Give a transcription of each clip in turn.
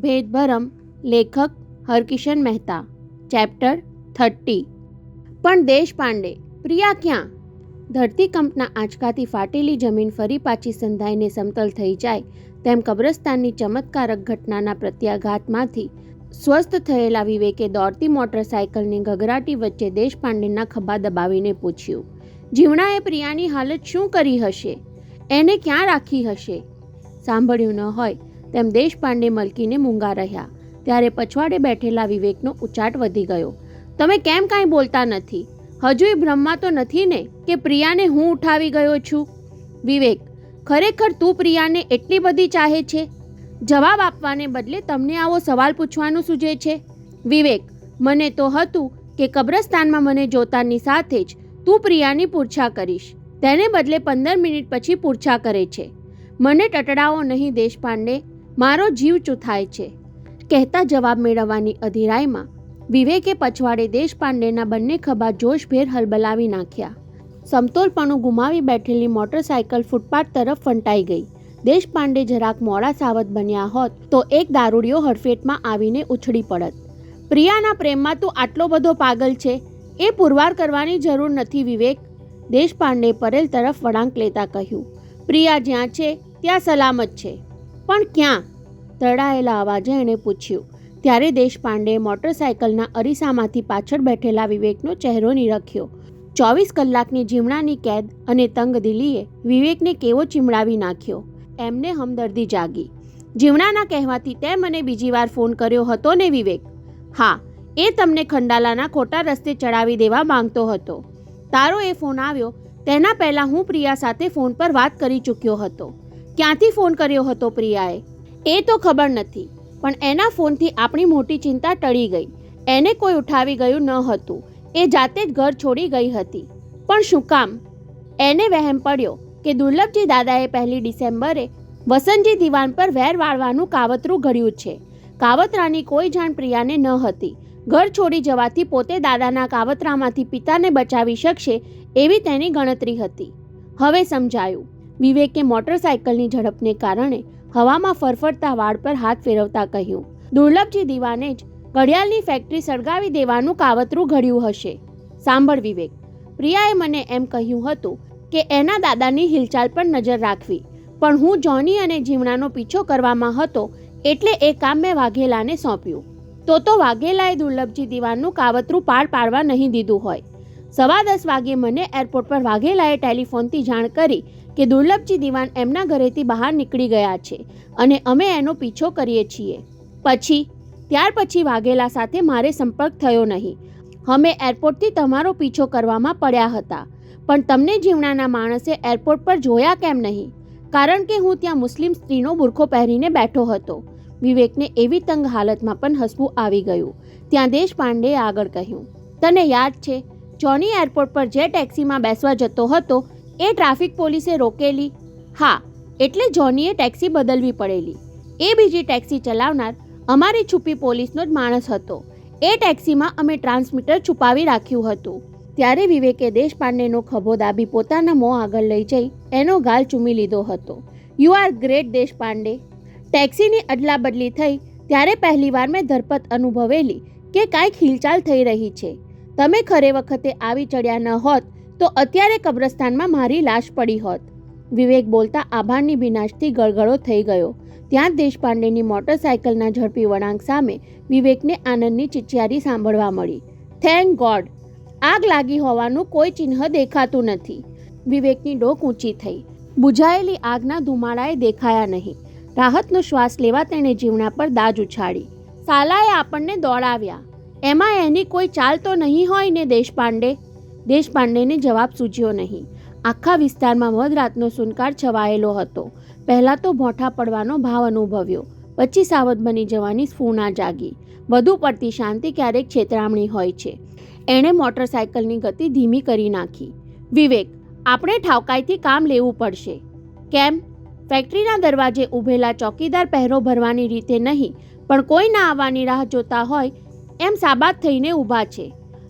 ભેદભરમ. લેખક હરકિશન મહેતા. ચેપ્ટર 30. પણ દેશપાંડે, પ્રિયા ક્યાં? ધરતીકંપના આંચકાથી ફાટેલી જમીન ફરી પાછી સંધાઈને સમતલ થઈ જાય તેમ કબ્રસ્તાનની ચમત્કારક ઘટનાના પ્રત્યાઘાતમાંથી સ્વસ્થ થયેલા વિવેકે દોડતી મોટરસાયકલની ઘઘરાટી વચ્ચે દેશપાંડેના ખભા દબાવીને પૂછ્યું, જીવણાએ પ્રિયાની હાલત શું કરી હશે? એને ક્યાં રાખી હશે? સાંભળ્યું ન હોય તેમ દેશપાંડે મલકીને મૂંગા રહ્યા. ત્યારે પછવાડે બેઠેલા વિવેકનો ઉચાટ વધી ગયો. તમે કેમ કાંઈ બોલતા નથી? હજુય ભ્રમમાં તો નથી ને કે પ્રિયાને હું ઉઠાવી ગયો છું? વિવેક, ખરેખર તું પ્રિયાને એટલી બધી ચાહે છે? જવાબ આપવાને બદલે તમને આવો સવાલ પૂછવાનું સૂઝે છે? વિવેક, મને તો હતું કે કબ્રસ્તાનમાં મને જોતાની સાથે જ તું પ્રિયાની પૂરછા કરીશ. તેને બદલે 15 મિનિટ પછી પૂરછા કરે છે. મને ટટડાવો નહીં દેશપાંડે, મારો જીવ ચૂથાય છે. કહેતા જવાબ મેળવવાની અધીરાઈમાં વિવેકે પછવાડે દેશપાંડેના બંને ખભા જોશભેર હલબલાવી નાખ્યા. સમતોલપણું ગુમાવી બેઠેલી મોટરસાયકલ ફૂટપાથ તરફ ફંટાઈ ગઈ. દેશપાંડે જરાક મોડા સાવધ બન્યા હોત તો એક દારૂડિયો હડફેટમાં આવીને ઉછળી પડત. પ્રિયાના પ્રેમમાં તું આટલો બધો પાગલ છે એ પુરવાર કરવાની જરૂર નથી વિવેક. દેશપાંડે પરેલ તરફ વળાંક લેતા કહ્યું, પ્રિયા જ્યાં છે ત્યાં સલામત છે. પણ ક્યાં? તરડાયેલા અવાજે એણે પૂછ્યું. ત્યારે દેશપાંડે મોટરસાયકલના અરીસામાંથી પાછળ બેઠેલા વિવેકનો ચહેરો નિરખ્યો. 24 કલાકની જીમણાની કેદ અને તંગદિલીએ વિવેકને કેવો ચીમડાવી નાખ્યો. એમને હમદર્દી જાગી. જીમણાના કહેવાથી તે મને બીજી વાર ફોન કર્યો હતો ને વિવેક? હા, એ તમને ખંડાલાના ખોટા રસ્તે ચડાવી દેવા માંગતો હતો. તારો એ ફોન આવ્યો તેના પહેલાં હું પ્રિયા સાથે ફોન પર વાત કરી ચૂક્યો હતો. ક્યાંથી ફોન કર્યો હતો પ્રિયાએ એ તો ખબર નથી, પણ એના ફોનથી આપણી મોટી ચિંતા ટળી ગઈ. એને કોઈ ઉઠાવી ગયું ન હતું. એ જાતે જ ઘર છોડી ગઈ હતી. પણ શું કામ? એને વહેમ પડ્યો કે દુર્લભજી દાદાએ 1 ડિસેમ્બરે વસંતજી દિવાન પર વેર વાળવાનું કાવતરું ઘડ્યું છે. કાવતરાની કોઈ જાણ પ્રિયાને ન હતી. ઘર છોડી જવાથી પોતે દાદાના કાવતરામાંથી પિતાને બચાવી શકશે એવી તેની ગણતરી હતી. હવે સમજાયું. વિવેકે મોટરસાયકલની ઝડપને કારણે હવામાં ફરફરતા વાળ પર હાથ ફેરવતા કહ્યું, દુર્લભજી દિવાને જ ઘડિયાળની ફેક્ટરી સળગાવી દેવાનું કાવતરું ઘડ્યું હશે. સાંભળ વિવેક, પ્રિયાએ મને એમ કહ્યું હતું કે એના દાદાની હિલચાલ પર નજર રાખવી, પણ હું જોની અને જીમણાનો પીછો કરવામાં હતો એટલે એ કામ મેં વાઘેલાને સોંપ્યું. તો વાઘેલાએ દુર્લભજી દિવાનનું કાવતરું પાર પાડવા નહીં દીધું હોય. 10:15 વાગે મને એરપોર્ટ પર વાઘેલાએ ટેલિફોનથી જાણ કરી કે દુર્લભજી દિવાન એમના ઘરેથી બહાર નીકળી ગયા છે અને અમે એનો પીછો કરીએ છીએ. ત્યાર પછી વાઘેલા સાથે મારે સંપર્ક થયો નહીં. અમે એરપોર્ટથી તમારો પીછો કરવામાં પડ્યા હતા, પણ તમને જીવણાના માણસે એરપોર્ટ પર જોયા કેમ નહીં? કારણ કે હું ત્યાં મુસ્લિમ સ્ત્રીનો બુરખો પહેરીને બેઠો હતો. વિવેકને એવી તંગ હાલતમાં પણ હસવું આવી ગયું. ત્યાં દેશપાંડેએ આગળ કહ્યું, તને યાદ છે જોની એરપોર્ટ પર જે ટેક્સીમાં બેસવા જતો હતો એ ટ્રાફિક પોલીસે રોકેલી? હા, એટલે જોનીએ ટેક્સી બદલવી પડેલી. એ બીજી ટેક્સી ચલાવનાર અમારી છુપી પોલીસનો જ માણસ હતો. એ ટેક્સીમાં અમે ટ્રાન્સમીટર છુપાવી રાખ્યું હતું. ત્યારે વિવેકે દેશપાંડેનો ખભો દાબી પોતાના મોં આગળ લઈ જઈ એનો ગાલ ચૂમી લીધો હતો. You are great Deshpande. ટેક્સીની અદલાબદલી થઈ ત્યારે પહેલીવાર મેં ધરપત અનુભવેલી કે કાંઈક હિલચાલ થઈ રહી છે. તમે ખરે વખતે આવી ચડ્યા ન હોત તો અત્યારે કબ્રસ્તાનમાં મારી લાશ પડી હોત. વિવેક બોલતા આભારની ભીનાશથી ગળગળો થઈ ગયો. ત્યાં દેશપાંડેની મોટરસાયકલના ઝડપી વળાંક સામે વિવેકને આનંદની ચિચિયારી સાંભળવા મળી. Thank God! આગ લાગી હોવાનું કોઈ ચિહ્ન દેખાતું નથી. વિવેકની ડોક ઊંચી થઈ. બુઝાયેલી આગના ધુમાડાએ દેખાયા નહીં. રાહતનો શ્વાસ લેવા તેણે જીવણા પર દાજ ઉછાળી. સાલાએ આપણને દોડાવ્યા. એમાં એની કોઈ ચાલ તો નહીં હોય ને દેશપાંડે? દેશપાંડેને જવાબ સૂઝ્યો નહીં. આખા વિસ્તારમાં મધરાતનો સુનકાર છવાયેલો હતો. પહેલાં તો ભોંઠા પડવાનો ભાવ અનુભવ્યો, પછી સાવધ બની જવાની સ્ફૂર્ણા જાગી. વધુ પડતી શાંતિ ક્યારેક છેતરામણી હોય છે. એણે મોટરસાયકલની ગતિ ધીમી કરી નાખી. વિવેક, આપણે ઠાવકાઈથી કામ લેવું પડશે. કેમ? ફેક્ટરીના દરવાજે ઊભેલા ચોકીદાર પહેરો ભરવાની રીતે નહીં, પણ કોઈ ના આવવાની રાહ જોતા હોય એમ સાબાત થઈને ઊભા છે.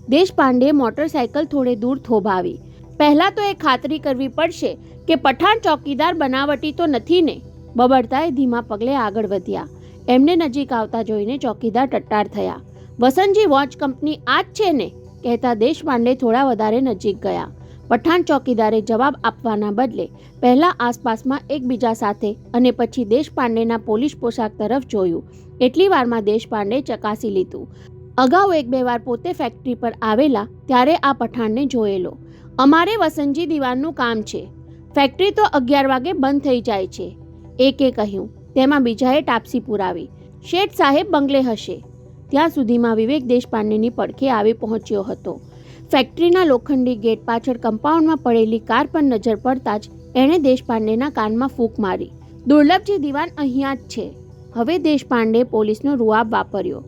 દેશપાંડેએ મોટરસાયકલ થોડે દૂર થોભાવી. પહેલાં તો એ ખાતરી કરવી પડશે કે પઠાણ ચોકીદાર બનાવટી તો નથી ને? બબડતા એ ધીમા પગલે આગળ વધ્યા. એમને નજીક આવતા જોઈને ચોકીદાર ટટ્ટાર થયા. વસંતજી વોચ કંપની આ જ છે ને? કહેતા દેશપાંડે થોડા વધારે નજીક ગયા. પઠાણ ચોકીદારે જવાબ આપવાના બદલે પહેલા આસપાસમાં એકબીજા સાથે અને પછી દેશપાંડેના પોલીસ પોશાક તરફ જોયું. એટલી વારમાં દેશપાંડે ચકાસી લીધું. અગાઉ 1-2 વાર પોતે ફેક્ટરી પર આવેલા ત્યારે આ પઠાણને જોયેલો. અમારે વસંતજી દિવાનનું કામ છે. ફેક્ટરી તો 11 વાગે બંધ થઈ જાય છે, એકે કહ્યું. તેમાં બીજાએ ટાપસી પુરાવી. શેઠ સાહેબ બંગલે હશે. ત્યાં સુધીમાં વિવેક દેશપાંડેની પડખે આવી પહોંચ્યો હતો. ફેક્ટરીના લોખંડી ગેટ પાછળ કમ્પાઉન્ડમાં પડેલી કાર પર નજર પડતા જ એણે દેશપાંડેના કાનમાં ફૂંક મારી. દુર્લભજી દિવાન અહીંયા જ છે. હવે દેશપાંડે પોલીસનો રૂઆબ વાપર્યો.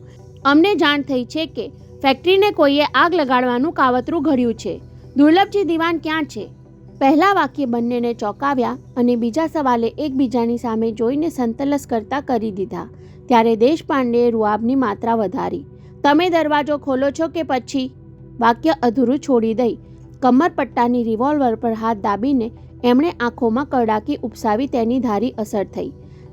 અમને જાણ થઈ છે કે ફેક્ટરીને કોઈએ આગ લગાડવાનું કાવતરું ઘડ્યું છે. દુર્લભજી દિવાન ક્યાં છે? પહેલા વાક્ય બંનેને ચોંકાવ્યા અને બીજા સવાલે એકબીજાની સામે જોઈને સંતલસ કરતા કરી દીધા. ત્યારે દેશપાંડેએ રૂઆબની માત્રા વધારી. તમે દરવાજો ખોલો છો કે પછી? વાક્ય અધૂરું છોડી દઈ કમરપટ્ટાની રિવોલ્વર પર હાથ દાબીને એમણે આંખોમાં કડાકી ઉપસાવી તેની ધારી અસર થઈ.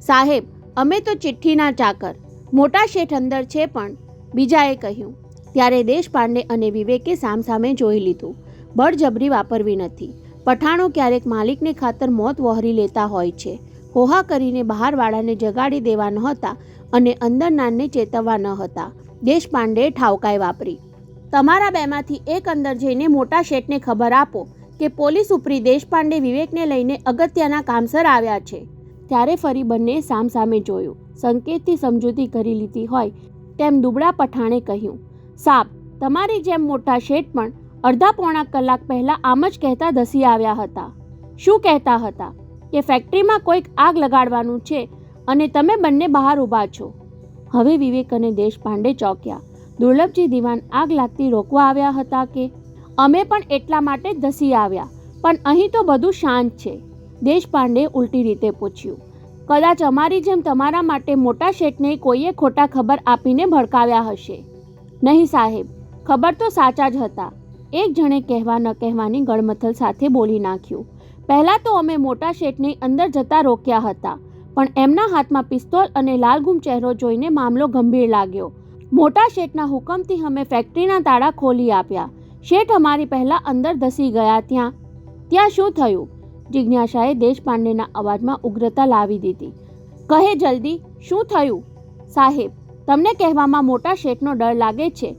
સાહેબ, અમે તો ચિઠ્ઠીના ચાકર. મોટા શેઠ અંદર છે પણ, બીજાએ કહ્યું. ત્યારે દેશપાંડે અને વિવેકે સામસામે જોઈ લીધું. બળજબરી વાપરવી નથી. પઠાણો ક્યારેક માલિકને ખાતર મોત વહોરી લેતા હોય છે. હોહા કરીને બહારવાળાને જગાડી દેવા નહોતા અને અંદરનારને ચેતવવા ન હતા. દેશપાંડેએ ઠાવકાઈ વાપરી. તમારા બેમાંથી એક અંદર જઈને મોટા શેઠને ખબર આપો કે પોલીસ ઉપરી દેશપાંડે વિવેકને લઈને અગત્યના કામસર આવ્યા છે. ત્યારે ફરી બંને સામસામે જોયું. સંકેતથી સમજૂતી કરી લીધી હોય તેમ દુબળા પઠાણે કહ્યું. સાબ, તમારી જેમ મોટા શેઠ પણ અડધા-પોણા કલાક પહેલાં આમ જ કહેતા ધસી આવ્યા હતા. શું કહેતા હતા? કે ફેક્ટરીમાં કોઈક આગ લગાડવાનું છે અને તમે બંને બહાર ઊભા છો. હવે વિવેક અને દેશપાંડે ચોંક્યા. દુર્લભજી દિવાન આગ લાગતી રોકવા આવ્યા હતા કે? અમે પણ એટલા માટે જ ધસી આવ્યા, પણ અહીં તો બધું શાંત છે. દેશપાંડે ઉલટી રીતે પૂછ્યું. કદાચ અમારી જેમ તમારા માટે મોટા શેઠને કોઈએ ખોટા ખબર આપીને ભડકાવ્યા હશે. નહીં સાહેબ, ખબર તો સાચા જ હતા. એક જણે કહેવા ન કહેવાની ગળમથલ સાથે બોલી નાખ્યું. પહેલાં તો અમે મોટા શેઠને અંદર જતા રોક્યા હતા, પણ એમના હાથમાં પિસ્તોલ અને લાલઘુમ ચહેરો જોઈને મામલો ગંભીર લાગ્યો. મોટા શેઠના હુકમથી અમે ફેક્ટરીના તાળા ખોલી આપ્યા. શેઠ અમારી પહેલાં અંદર ધસી ગયા. ત્યાં શું થયું? જિજ્ઞાસાએ દેશપાંડેના અવાજમાં ઉગ્રતા લાવી દીધી. કહે જલ્દી, શું થયું? સાહેબ, તમને કહેવામાં મોટા શેઠનો ડર લાગે છે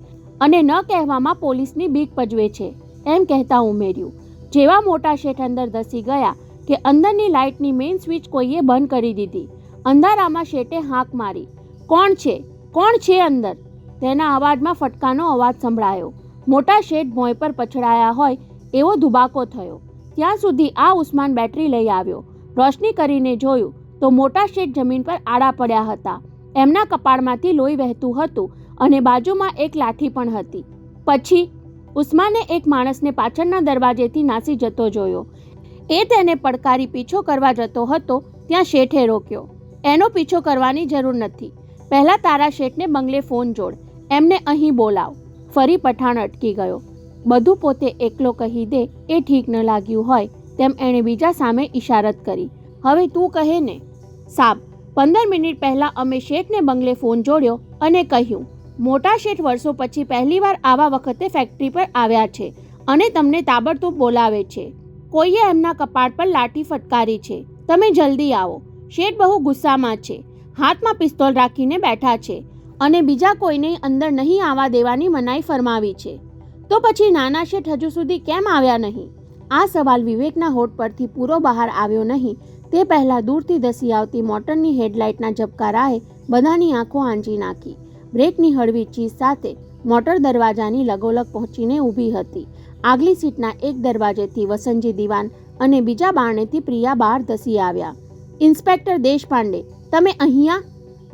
અને ન કહેવામાં પોલીસની બીક પજવે છે, એમ કહેતા ઉમેર્યું. જેવા મોટા શેઠ અંદર ધસી ગયા કે અંદરની લાઇટની મેઇન સ્વિચ કોઈએ બંધ કરી દીધી. અંધારામાં શેઠે હાંક મારી. કોણ છે? કોણ છે અંદર? તેના અવાજમાં ફટકાનો અવાજ સંભળાયો. મોટા શેઠ ભોંય પર પછડાયા હોય એવો ધુબાકો થયો. ત્યાં સુધી આ ઉસ્માન બેટરી લઈ આવ્યો. રોશની કરીને જોયું તો મોટા શેઠ જમીન પર આડા પડ્યા હતા. એમના કપાળમાંથી લોહી વહેતું હતું અને બાજુમાં એક લાઠી પણ હતી. પછી ઉસ્માને એક માણસને પાછળના દરવાજેથી નાસી જતો જોયો. એ તેને પડકારી પીછો કરવા જતો હતો ત્યાં શેઠે રોક્યો. એનો પીછો કરવાની જરૂર નથી. પહેલાં તારા શેઠને બંગલે ફોન જોડ, એમને અહીં બોલાવ. ફરી પઠાણ અટકી ગયો. બધું પોતે એકલો કહી દે એ ઠીક ન લાગ્યું હોય તેમ એણે બીજા સામે ઇશારત કરી. હવે તું કહે ને. સાબ, 15 મિનિટ પહેલાં અમે શેઠને બંગલે ફોન જોડ્યો અને કહ્યું, મોટા શેઠ વર્ષો પછી પહેલીવાર આવા વખતે ફેક્ટરી પર આવ્યા છે અને તમને તાબડતોબ બોલાવે છે. કોઈએ એમના કપાળ પર લાઠી ફટકારી છે. તમે જલ્દી આવો. શેઠ બહુ ગુસ્સામાં છે. હાથમાં પિસ્તોલ રાખીને બેઠા છે અને બીજા કોઈને અંદર નહીં આવવા દેવાની મનાઈ ફરમાવી છે. તો પછી નાના શેઠ હજુ સુધી કેમ આવ્યા નહીં? આ સવાલ વિવેકના હોઠ પરથી પૂરો બહાર આવ્યો નહીં તે પહેલાં દૂરથી ધસી આવતી મોટરની હેડલાઇટના ઝબકારાએ બધાની આંખો આંજી નાખી. બ્રેકની હળવી ચીસ સાથે મોટર દરવાજાની લગોલગ પહોંચીને ઊભી હતી. આગલી સીટના એક દરવાજેથી વસંતજી દિવાન અને બીજા બારણેથી પ્રિયા બહાર ધસી આવ્યા. ઇન્સ્પેક્ટર દેશપાંડે, તમે અહીંયા?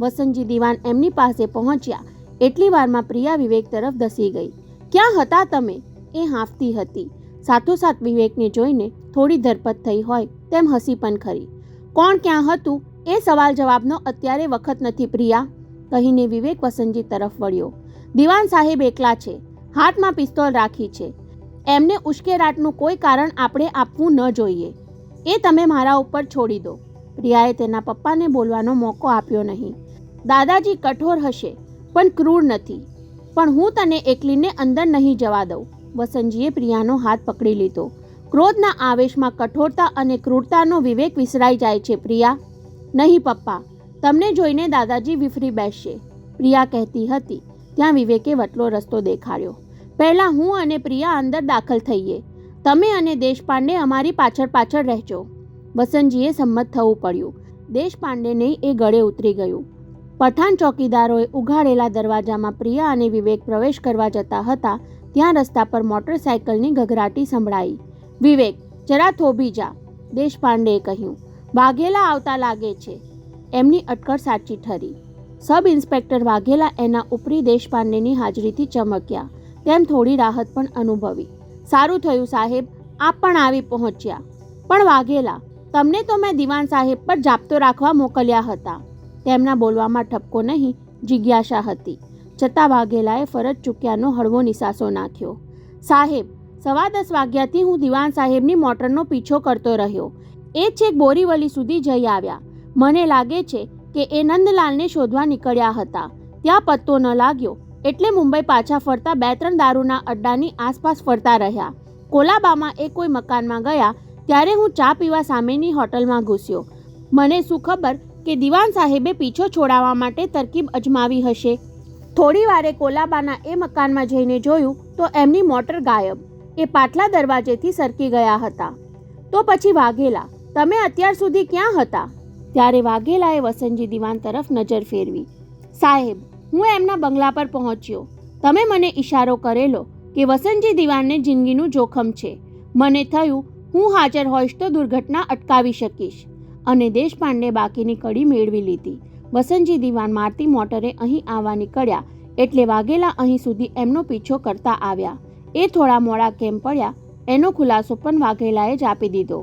વસંતજી દિવાન એમની પાસે પહોંચ્યા એટલી વારમાં પ્રિયા વિવેક તરફ ધસી ગઈ. ક્યાં હતા તમે? એ હાંફતી હતી. સાથોસાથ વિવેકને જોઈને થોડી ધરપત થઈ હોય તેમ હસી પણ ખરી. કોણ ક્યાં હતું એ સવાલ જવાબનો અત્યારે વખત નથી પ્રિયા, કહીને વિવેક વસંતજી તરફ વળ્યો. દિવાન સાહેબ એકલા છે, હાથમાં પિસ્તોલ રાખી છે. એમને ઉશ્કેરાટનું કોઈ કારણ આપણે આપવું ન જોઈએ. એ તમે મારા ઉપર છોડી દો. પ્રિયાએ તેના પપ્પાને બોલવાનો મોકો આપ્યો નહીં. દાદાજી કઠોર હશે પણ ક્રૂર નથી, પણ હું તને એકલીને અંદર નહીં જવા દઉં. વસંતજીએ પ્રિયાનો હાથ પકડી લીધો. ક્રોધના આવેશમાં કઠોરતા અને ક્રૂરતાનો વિવેક વિસરાઈ જાય છે. પ્રિયા, નહીં પપ્પા, તમને જોઈને દાદાજી વિફરી બેસશે, પ્રિયા કહેતી હતી. ત્યાં વિવેકે વટલો રસ્તો દેખાડ્યો. પહેલાં હું અને પ્રિયા અંદર દાખલ થઈએ, તમે અને દેશપાંડે અમારી પાછળ પાછળ રહેજો. વસંતજીએ સંમત થવું પડ્યું. દેશપાંડેને એ ગળે ઉતરી ગયું. પઠાણ ચોકીદારોએ ઉઘાડેલા દરવાજામાં પ્રિયા અને વિવેક પ્રવેશ કરવા જતા હતા ત્યાં રસ્તા પર મોટરસાયકલની ઘઘરાટી સંભળાઈ. વિવેક, જરા થોભી જા, દેશપાંડેએ કહ્યું. વાઘેલા આવતા લાગે છે. એમની અટકળ સાચી ઠરી. સબ ઇન્સ્પેક્ટર વાઘેલા એના ઉપરી દેશપાંડેની હાજરીથી ચમક્યા. તેમ થોડી રાહત પણ અનુભવી. સારું થયું સાહેબ, આપ પણ આવી પહોંચ્યા. પણ વાઘેલા, તમને તો મેં દિવાન સાહેબ પર જાપ્તો રાખવા મોકલ્યા હતા. તેમના બોલવામાં ઠપકો નહીં, જિજ્ઞાસા હતી. છતાં વાઘેલાએ ફરજ ચૂક્યાનો હળવો નિસાસો નાખ્યો. સાહેબ, 10:15 વાગ્યાથી હું દિવાન સાહેબની મોટરનો પીછો કરતો રહ્યો. એ છેક બોરીવલી સુધી જઈ આવ્યા. મને લાગે છે કે એ નંદલાલને શોધવા નીકળ્યા હતા. ત્યાં પત્તો ન લાગ્યો એટલે મુંબઈ પાછા ફરતા 2-3 દારૂના અડ્ડાની આસપાસ ફરતા રહ્યા. કોલાબામાં એ કોઈ મકાનમાં ગયા ત્યારે હું ચા પીવા સામેની હોટલમાં ઘૂસ્યો. મને શું ખબર કે દિવાન સાહેબે પીછો છોડાવવા માટે તરકીબ અજમાવી હશે. થોડી વારે કોલાબાના એ મકાનમાં જઈને જોયું તો એમની મોટર ગાયબ. એ પાટલા દરવાજેથી સરકી ગયા હતા. તો પછી વાઘેલા, તમે અત્યાર સુધી ક્યાં હતા? ત્યારે વાઘેલાએ વસંતજી દિવાન તરફ નજર ફેરવી. સાહેબ, હું એમના બંગલા પર પહોંચ્યો. તમે મને ઈશારો કરેલો કે વસંતજી દિવાનને જિંદગીનું જોખમ છે. મને થયું હું હાજર હોઈશ તો દુર્ઘટના અટકાવી શકીશ. અને દેશપાંડે બાકીની કડી મેળવી લીધી. વસંતજી દિવાન મારતી મોટરે અહીં આવવા નીકળ્યા એટલે વાઘેલા અહીં સુધી એમનો પીછો કરતા આવ્યા. એ થોડા મોડા કેમ પડ્યા એનો ખુલાસો પણ વાઘેલાએ જ આપી દીધો.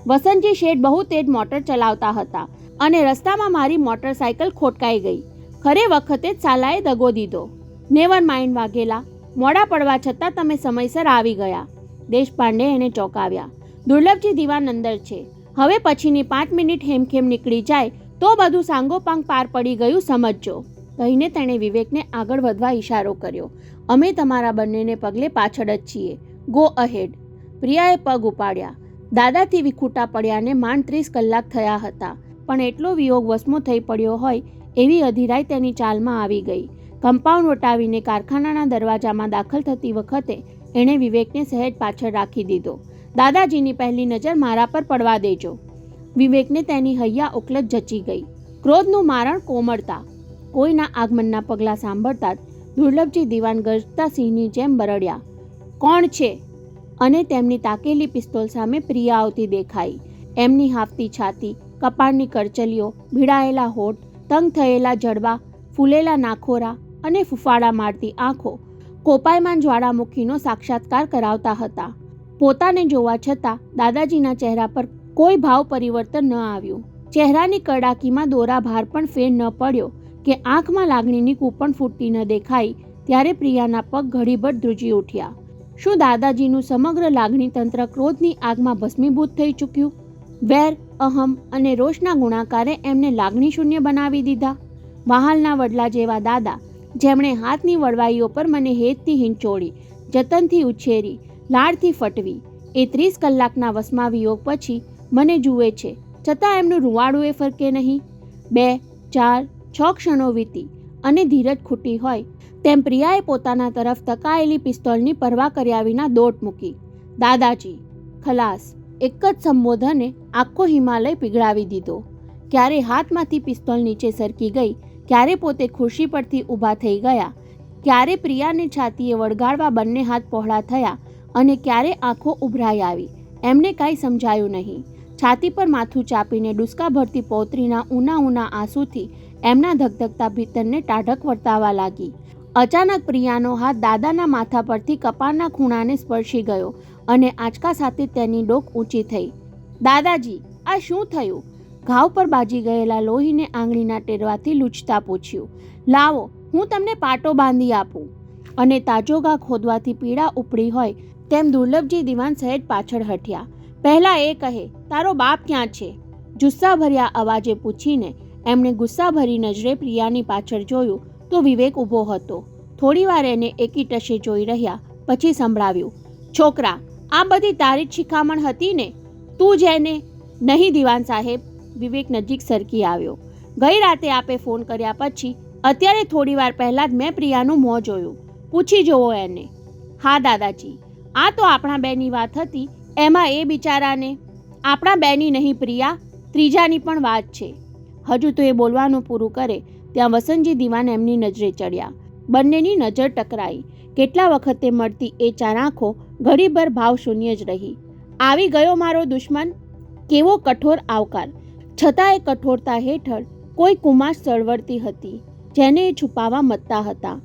વસંતજી શેઠ બહુ તેજ મોટર ચલાવતા હતા અને રસ્તામાં મારી મોટરસાયકલ ખોટકાઈ ગઈ. ખરે વખતે જ સાલાએ દગો દીધો. નેવર માઇન્ડ વાઘેલા, મોડા પડવા છતાં તમે સમયસર આવી ગયા. દેશપાંડે એને ચોંકાવ્યા. દુર્લભજી દિવાન અંદર છે. હવે પછીની 5 મિનિટ હેમખેમ નીકળી જાય તો બધું સાંગોપાંગ પાર પડી ગયું સમજજો. કહીને તેણે વિવેકને આગળ વધવા ઈશારો કર્યો. અમે તમારા બંનેને પગલે પાછળ જ છીએ. Go ahead. પ્રિયાએ પગ ઉપાડ્યા. દાદાથી વિખૂટા પડ્યાને માંડ 30 કલાક થયા હતા, પણ એટલો વિયોગ વસમો થઈ પડ્યો હોય એવી અધીરાઈ તેની ચાલમાં આવી ગઈ. કમ્પાઉન્ડ વટાવીને કારખાનાના દરવાજામાં દાખલ થતી વખતે એણે વિવેકને સહેજ પાછળ રાખી દીધો. દાદાજીની પહેલી નજર મારા પર પડવા દેજો. વિવેકને તેની હૈયા ઉકલત જચી ગઈ. ક્રોધનું મારણ કોમળતા. કોઈના આગમનના પગલાં સાંભળતા જ દુર્લભજી દિવાન ગરજતા સિંહની જેમ બરડ્યા. કોણ છે? અને તેમની તાકેલી પિસ્તોલ સામે પ્રિયા આવતી દેખાઈ. એમની હાફતી છાતી, કપાળની કરચલીઓ, ભીડાયેલા હોઠ, તંગ થયેલા જડબા, ફૂલેલા નાખોરા અને ફૂફાડા મારતી આંખો કોપાયમાન જ્વાળામુખીનો સાક્ષાત્કાર કરાવતા હતા. પોતાને જોવા છતાં દાદાજીના ચહેરા પર કોઈ ભાવ પરિવર્તન ન આવ્યું. ચહેરાની કડાકીમાં દોરા ભાર પણ ફેર ન પડ્યો કે આંખમાં લાગણીની કૂપણ ફૂટતી ન દેખાઈ ત્યારે પ્રિયાના પગ ઘડીભર ધ્રુજી ઉઠ્યા. શું દાદાજીનું સમગ્ર લાગણી તંત્ર ક્રોધની આગમાં ભસ્મીભૂત થઈ ચૂક્યું? વેર, અહમ અને રોષના ગુણાકારે એમને લાગણી શૂન્ય બનાવી દીધા. વહાલના વડલા જેવા દાદા, જેમણે હાથની વડવાઈઓ પર મને હેતથી હિંચોળી, જતનથી ઉછેરી, લાડથી ફટવી, એ 30 કલાકના વસમા વિયોગ પછી મને જુએ છે, છતાં એમનું રૂવાડું એ ફરકે નહીં. 2, 4, 6 ક્ષણો વીતી અને ધીરજ ખૂટી હોય તેમ પ્રિયાએ પોતાના તરફ તકાયેલી પિસ્તોલની પરવા કર્યા વિના દોટ મૂકી. દાદાજી, ખલાસ. એક જ સંબોધને આખો હિમાલય પીગળાવી દીધો. ક્યારે હાથમાંથી પિસ્તોલ નીચે સરકી ગઈ, ક્યારે પોતે ખુરશી પરથી ઊભા થઈ ગયા, ક્યારે પ્રિયાને છાતીએ વળગાડવા બંને હાથ પહોળા થયા અને ક્યારે આંખો ઉભરાઈ આવી. એમને કાંઈ સમજાયું નહીં. છાતી પર માથું ચાપીને ડુસકા ભરતી પૌત્રીના ઊના આંસુથી એમના ધગધગતા ભીતરને ટાઢક વર્તાવા લાગી. અચાનક પ્રિયાનો હાથ દાદાના માથા પરથી કપાળના ખૂણાને સ્પર્શી ગયો અને આંચકા સાથે તેની ડોક ઊંચી થઈ. દાદાજી, આ શું થયું? ઘાવ પર બાજી ગયેલા લોહીને આંગળીના ટેરવાથી લૂછતા પૂછ્યું. લાવો, હું તમને પાટો બાંધી આપું. અને તાજો ઘા ખોદવાથી પીડા ઉપડી હોય તેમ દુર્લભજી દિવાન સહેજ પાછળ હટ્યા. પહેલા એ કહે, તારો બાપ ક્યાં છે? જુસ્સા ભર્યા અવાજે પૂછીને એમણે ગુસ્સાભરી નજરે પ્રિયાની પાછળ જોયું તો વિવેક ઊભો હતો. થોડીવાર એને એકી ટશે જોઈ રહ્યા, પછી સંભળાવ્યું, છોકરા, આ બધી તારી જ શિખામણ હતી ને? તું જેને? નહીં દિવાન સાહેબ. વિવેક નજીક સરકી આવ્યો. ગઈ રાતે આપે ફોન કર્યા પછી અત્યારે થોડીવાર પહેલાં જ મેં પ્રિયાનું મોં જોયું. પૂછી જોવો એને. હા દાદાજી, આ તો આપણા બેની વાત હતી. એમાં એ બિચારાને આપણા બેની નહીં પ્રિયા, ત્રીજાની પણ વાત છે. હજુ તો એ બોલવાનું પૂરું કરે ત્યાં વસંતજી દિવાન એમની નજરે ચડ્યા. બંનેની નજર ટકરાઈ. કેટલા વખતે મળતી એ ચાર આંખો ઘડીભર ભાવશૂન્ય જ રહી. આવી ગયો મારો દુશ્મન. કેવો કઠોર આવકાર! છતાં એ કઠોરતા હેઠળ કોઈ કુમાશ ચળવળતી હતી, જેને એ છુપાવવા મથતા હતા.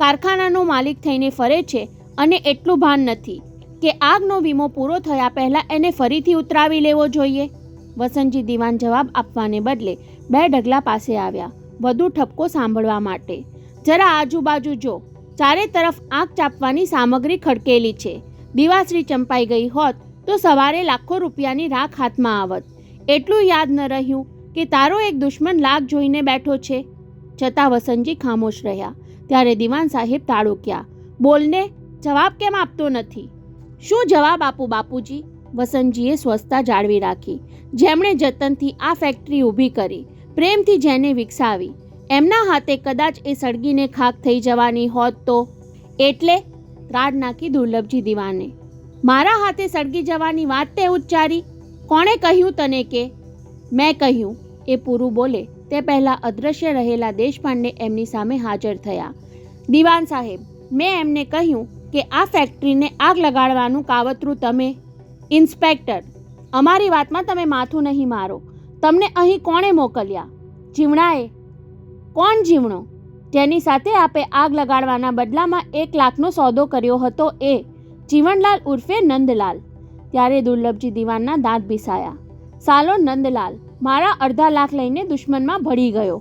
કારખાનાનો માલિક થઈને ફરે છે અને એટલું ભાન નથી કે આગનો વીમો પૂરો થયા પહેલાં એને ફરીથી ઉતરાવી લેવો જોઈએ. વસંતજી દિવાન જવાબ આપવાને બદલે 2 ડગલા પાસે આવ્યા, વધુ ઠપકો સાંભળવા માટે. જરા આજુબાજુ જો, ચારે તરફ આંખ ચાપવાની સામગ્રી ખડકેલી છે. દિવાશ્રી ચંપાઈ ગઈ હોત તો સવારે લાખો રૂપિયાની રાખ હાથમાં આવત. એટલું યાદ ન રહ્યું કે તારો એક દુશ્મન લાગ જોઈને બેઠો છે. છતાં વસંતજી ખામોશ રહ્યા. ત્યારે દિવાન સાહેબ તાળુક્યા. બોલને, જવાબ કેમ આપતો નથી? શું જવાબ આપું બાપુજી? વસંતજીએ સ્વસ્થતા જાળવી રાખી. જેમણે જતનથી આ ફેક્ટરી ઊભી કરી, પ્રેમથી જેને વિકસાવી, એમના હાથે કદાચ એ સળગીને ખાક થઈ જવાની હોત તો? એટલે ત્રાડ નાખી દુર્લભજી દિવાને. મારા હાથે સળગી જવાની વાત તે ઉચ્ચારી? કોણે કહ્યું તને કે? મેં કહ્યું. એ પૂરું બોલે તે પહેલાં અદૃશ્ય રહેલા દેશપાંડે એમની સામે હાજર થયા. દિવાન સાહેબ, મેં એમને કહ્યું કે આ ફેક્ટરીને આગ લગાડવાનું કાવતરું તમે. ઇન્સ્પેક્ટર, અમારી વાતમાં તમે માથું નહીં મારો. તમને અહીં કોણે મોકલ્યા? જીવણાએ. કોણ જીવણો? જેની સાથે આપે આગ લગાડવાના બદલામાં 1 લાખનો સોદો કર્યો હતો એ? જીવણલાલ ઉર્ફે નંદલાલ. ત્યારે દુર્લભજી દિવાનના દાંત ભીસાયા. સાલો નંદલાલ મારા 1.5 લાખ લઈને દુશ્મનમાં ભળી ગયો.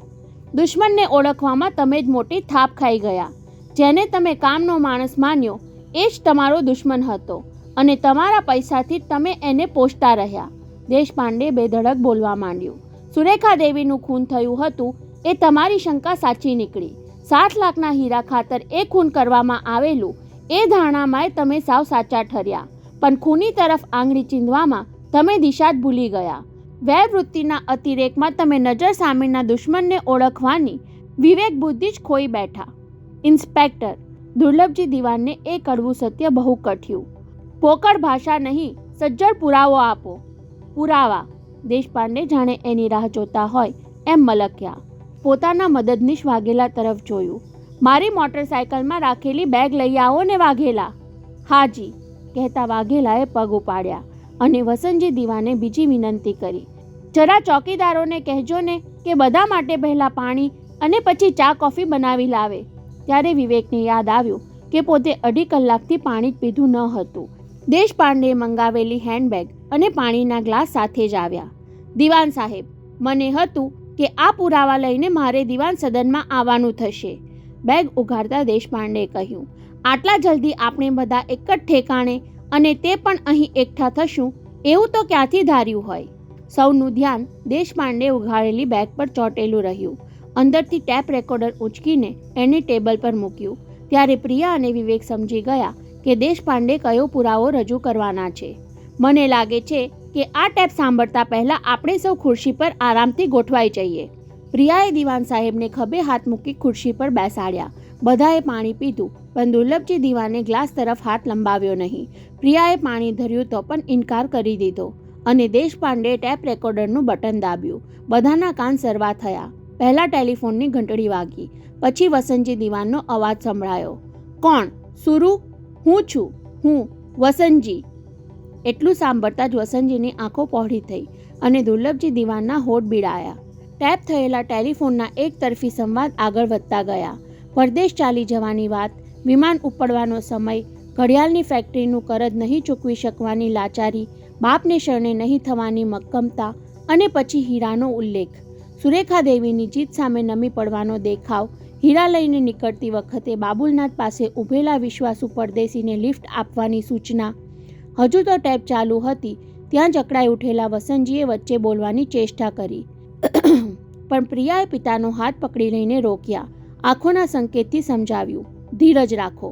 દુશ્મનને ઓળખવામાં તમે જ મોટી થાપ ખાઈ ગયા. જેને તમે કામનો માણસ માન્યો એ જ તમારો દુશ્મન હતો અને તમારા પૈસાથી તમે એને પોષતા રહ્યા. દેશપાંડે બેધડક બોલવા માંડ્યું. સુરેખા દેવીનું ખૂન થયું હતું એ તમારી શંકા સાચી નીકળી. 7 લાખના હીરા ખાતર એ ખૂન કરવામાં આવેલું એ ધારણામાંય તમે સાવ સાચા ઠર્યા. પણ ખૂની તરફ આંગળી ચીંધવામાં તમે દિશા જ ભૂલી ગયા. વેરવૃત્તિના અતિરેકમાં તમે નજર સામેના દુશ્મનને ઓળખવાની વિવેક બુદ્ધિ જ ખોઈ બેઠા. ઇન્સ્પેક્ટર, દુર્લભજી દિવાનને એ કડવું સત્ય બહુ કઠ્યું. પોકળ ભાષા નહીં, સજ્જડ પુરાવો આપો. પુરાવા? દેશપાંડે જાણે એની રાહ જોતા હોય એમ મલક્યા. પોતાના મદદનીશ વાઘેલા તરફ જોયું. મારી મોટરસાયકલમાં રાખેલી બેગ લઈ આવો ને વાઘેલા. હાજી, કહેતા વાઘેલાએ પગ ઉપાડ્યા અને વસંતજી દિવાને બીજી વિનંતી કરી. જરા ચોકીદારોને કહેજો ને કે બધા માટે પહેલાં પાણી અને પછી ચા કોફી બનાવી લાવે. ત્યારે વિવેકને યાદ આવ્યું કે પોતે 2.5 કલાકથી પાણી જ પીધું ન હતું. દેશપાંડે મંગાવેલી હેન્ડબેગ અને પાણીના ગ્લાસ સાથે જ આવ્યા. દિવાન સાહેબ, મને હતું કે આ પુરાવા લઈને મારે દિવાન સદનમાં આવવાનું થશે. બેગ ઉઘાડતા દેશપાંડે કહ્યું, આટલા જલ્દી આપણે બધા એક જ ઠેકાણે અને તે પણ અહીં એકઠા થશું એવું તો ક્યાંથી ધાર્યું હોય? સૌનું ધ્યાન દેશપાંડે ઉઘાડેલી બેગ પર ચોંટેલું રહ્યું. અંદરથી ટેપ રેકોર્ડર ઉંચકીને એને ટેબલ પર મૂક્યું. ત્યારે પ્રિયા અને વિવેક સમજી ગયા કે દેશપાંડે કયો પુરાવો રજૂ કરવાના છે. મને લાગે છે કે આ ટેપ સાંભળતા પહેલાં આપણે સૌ ખુરશી પર આરામથી ગોઠવાઈ જઈએ. પ્રિયાએ દિવાન સાહેબને ખભે હાથ મૂકી ખુરશી પર બેસાડ્યા. બધાએ પાણી પીધું, પણ દુર્લભજી દિવાને ગ્લાસ તરફ હાથ લંબાવ્યો નહીં. પ્રિયાએ પાણી ધર્યું તો પણ ઇનકાર કરી દીધો અને દેશપાંડે ટેપ રેકોર્ડરનું બટન દાબ્યું. બધાના કાન સરવા થયા. પહેલાં ટેલિફોનની ઘંટડી વાગી, પછી વસંતજી દિવાનનો અવાજ સંભળાયો. કોણ? સુરુ? હું છું, હું વસંતજી. એટલું સાંભળતા જ વસંતજીની આંખો પહોળી થઈ અને દુર્લભજી દિવાનના હોઠ બીડાયા. ટેપ થયેલા ટેલિફોનના એક તરફી સંવાદ આગળ વધતા ગયા. પરદેશ ચાલી જવાની વાત, વિમાન ઉપડવાનો સમય, ઘડિયાળની ફેક્ટરીનું કરજ નહીં ચૂકવી શકવાની લાચારી, બાપને શરણે નહીં થવાની મક્કમતા અને પછી હીરાનો ઉલ્લેખ. સુરેખા દેવીની જીત સામે નમી પડવાનો દેખાવ, હીરા લઈને નીકળતી વખતે બાબુલનાથ પાસે ઊભેલા વિશ્વાસુ પરદેશીને લિફ્ટ આપવાની સૂચના. હજુ તો ટેપ ચાલુ હતી ત્યાં જકડાઈ ઉઠેલા વસંતજીએ વચ્ચે બોલવાની ચેષ્ટા કરી, પણ પ્રિયાએ પિતાનો હાથ પકડી લઈને રોક્યા. આંખોના સંકેતથી સમજાવ્યું, ધીરજ રાખો.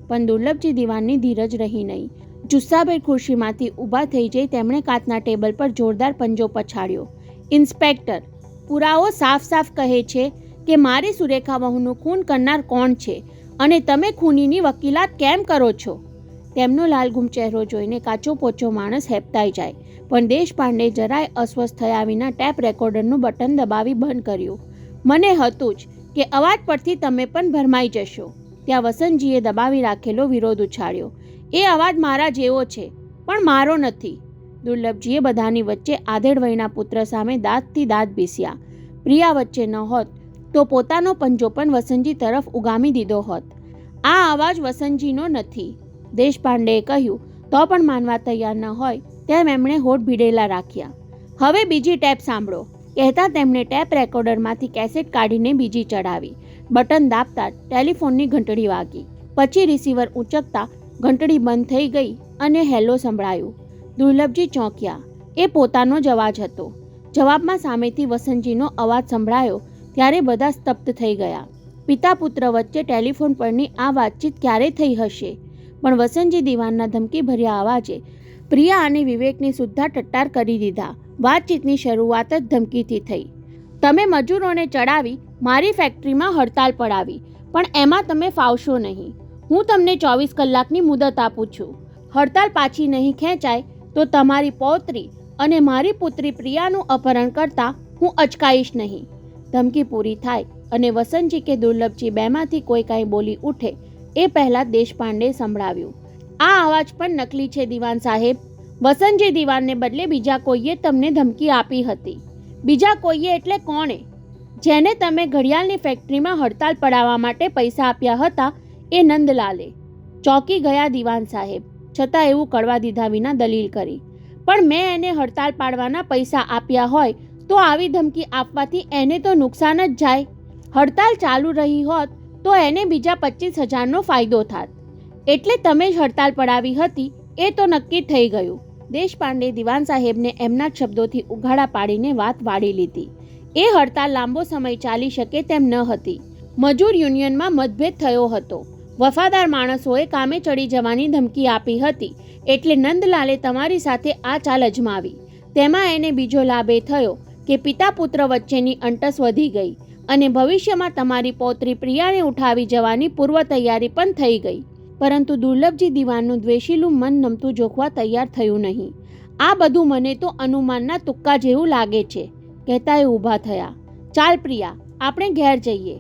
પણ દુર્લભજી દિવાનની ધીરજ રહી નહીં. જુસ્સાભેર ખુરશીમાંથી ઊભા થઈ જઈ તેમણે કાચના ટેબલ પર જોરદાર પંજો પછાડ્યો. ઇન્સ્પેક્ટર, પુરાવો સાફ સાફ કહે છે કે મારી સુરેખા વહુનું ખૂન કરનાર કોણ છે અને તમે ખૂનીની વકીલાત કેમ કરો છો? તેમનો લાલગુમ ચહેરો જોઈને કાચો પોચો માણસ હેપતાઈ જાય. પણ દેશપાંડે જરાય અસ્વસ્થ થયા વિના ટેપ રેકોર્ડરનું બટન દબાવી બંધ કર્યું. મને હતું જ કે અવાજ પરથી તમે પણ ભરમાઈ જશો. ત્યાં વસંતજીએ દબાવી રાખેલો વિરોધ ઉછાળ્યો. એ અવાજ મારા જેવો છે, પણ મારો નથી. દુર્લભજીએ બધાની વચ્ચે આધેડ વયના પુત્ર સામે દાંતથી દાંત પીસ્યા. પ્રિયા વચ્ચે ન હોત તો પોતાનો પંજો પણ વસંતજી તરફ ઉગામી દીધો હોત. આ અવાજ વસંતજીનો નથી, દેશપાંડેએ કહ્યું. તો પણ માનવા તૈયાર ન હોય તેમ એમણે હોઠ ભીડેલા રાખ્યા. હવે બીજી ટેપ સાંભળો, કહેતા તેમણે ટેપ રેકોર્ડરમાંથી કેસેટ કાઢીને બીજી ચડાવી. બટન દાબતા ટેલિફોનની ઘંટડી વાગી. પછી રિસીવર ઊંચકતા ઘંટડી બંધ થઈ ગઈ અને હેલો સંભળાયું. દુર્લભજી ચોંક્યા. એ પોતાનો જ અવાજ હતો. જવાબમાં સામેથી વસંતજીનો અવાજ સંભળાયો ત્યારે બધા સ્તબ્ધ થઈ ગયા. પિતા પુત્ર વચ્ચે ટેલિફોન પરની આ વાતચીત ક્યારે થઈ હશે? પણ વસંતજી દિવાનના ધમકી ભર્યા અવાજે પ્રિયા અને વિવેકને સુદ્ધા ટટ્ટાર કરી દીધા. વાતચીતની શરૂઆત જ ધમકીથી થઈ. તમે મજૂરોને ચડાવી મારી ફેક્ટરીમાં હડતાલ પડાવી, પણ એમાં તમે ફાવશો નહીં. હું તમને 24 કલાકની મુદત આપું છું. હડતાલ પાછી નહીં ખેંચાય તો તમારી પૌત્રી અને મારી પુત્રી પ્રિયાનું અપહરણ કરતા હું અચકાઈશ નહીં. ધમકી પૂરી થાય અને વસંતજી કે દુર્લભજી બેમાંથી કોઈ કાંઈ બોલી ઉઠે એ પહેલાં દેશપાંડે સંભળાવ્યું. આ અવાજ પણ નકલી છે દિવાન સાહેબ. વસંતજી દિવાનને બદલે બીજા કોઈએ તમને ધમકી આપી હતી. બીજા કોઈએ એટલે કોણે? જેને તમે ઘડિયાળની ફેક્ટરીમાં હડતાલ પડાવવા માટે પૈસા આપ્યા હતા એ નંદલાલે. ચોંકી ગયા દિવાન સાહેબ, છતાં એવું કડવા દીધા વિના દલીલ કરી. પણ મેં એને હડતાલ પાડવાના પૈસા આપ્યા હોય તો આવી ધમકી આપવાથી એને તો નુકસાન જ જાય. હડતાલ ચાલુ રહી હોત તો એને બીજા 25,000નો ફાયદો થાત. એટલે તમે જ હડતાલ પડાવી હતી એ તો નક્કી થઈ ગયું. દેશપાંડે દિવાન સાહેબને એમના જ શબ્દોથી ઉઘાડા પાડીને વાત વાળી લીધી. એ હડતાલ લાંબો સમય ચાલી શકે તેમ ન હતી. મજૂર યુનિયનમાં મતભેદ થયો હતો. વફાદાર માણસોએ કામે ચડી જવાની ધમકી આપી હતી. એટલે નંદલાલે તમારી સાથે આ ચાલ અજમાવી. તેમાં એને બીજો લાભ એ થયો કે પિતા પુત્ર વચ્ચેની અંટસ વધી ગઈ અને ભવિષ્યમાં તમારી પૌત્રી પ્રિયાને ઉઠાવી જવાની પૂર્વ તૈયારી પણ થઈ ગઈ. પરંતુ દુર્લભજી દિવાનનું દ્વેષીલું મન નમતું જોખવા તૈયાર થયું નહીં. આ બધું મને તો અનુમાનના તુક્કા જેવું લાગે છે, કહેતા એ ઊભા થયા. ચાલ પ્રિયા, આપણે ઘેર જઈએ.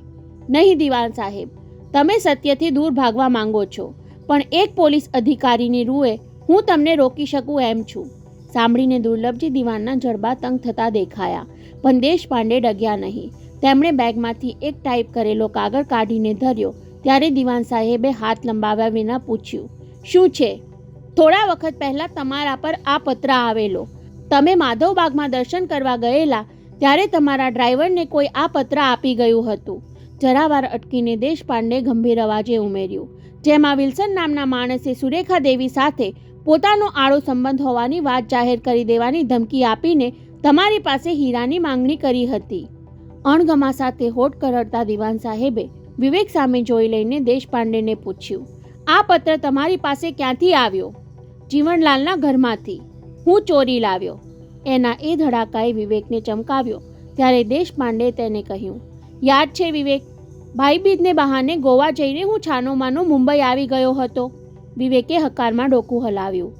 નહીં દિવાન સાહેબ, તમે સત્યથી દૂર ભાગવા માંગો છો, પણ એક પોલીસ અધિકારીની રૂએ હું તમને રોકી શકું એમ છું. સાંભળીને દુર્લભજી દિવાનના જડબા તંગ થતા દેખાયા, પણ દેશપાંડે ડગ્યા નહીં. તેમણે બેગમાંથી એક ટાઈપ કરેલો કાગળ કાઢીને ધર્યો. ત્યારે દિવાન સાહેબે હાથ લંબાવ્યા વિના પૂછ્યું, શું છે? થોડા વખત પહેલાં તમારા પર આ પત્ર આવેલો. તમે માધવબાગમાં દર્શન કરવા ગયેલા ત્યારે તમારા ડ્રાઈવરને કોઈ આ પત્ર આપી ગયું હતું. જરાવાર અટકીને દેશપાંડે ગંભીર અવાજે ઉમેર્યું, જેમાં વિલ્સન નામના માણસે સુરેખા દેવી સાથે પોતાનો આડો સંબંધ હોવાની વાત જાહેર કરી દેવાની ધમકી આપીને તમારી પાસે હીરાની માંગણી કરી હતી. અણગમા સાથે હોઠ કરડતા દિવાન સાહેબે વિવેક સામે જોઈ લઈને દેશપાંડેને પૂછ્યું, આ પત્ર તમારી પાસે ક્યાંથી આવ્યો? જીવનલાલના ઘરમાંથી. હું ચોરી લાવ્યો. એના એ ધડાકાએ વિવેકને ચમકાવ્યો. ત્યારે દેશપાંડે તેને કહ્યું, યાદ છે વિવેક, ભાઈબીજને બહાને ગોવા જઈને હું છાનોમાનો મુંબઈ આવી ગયો હતો. વિવેકે હકારમાં ડોકું હલાવ્યું.